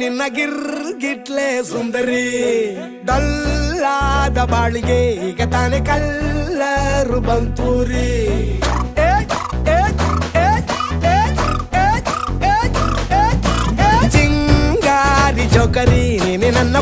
ನಿನ್ನ ಗಿರ್ಗಿಟ್ಲೆ ಸುಂದರಿ ಡಲ್ಲಾದ ಬಾಳಿಗೆ ಈಗ ತಾನೆ ಕಲ್ಲರು ಬಂತೂರಿ ಚಿಂಗಾರಿ ಜೋಕರಿ ನೀನೆ ನನ್ನ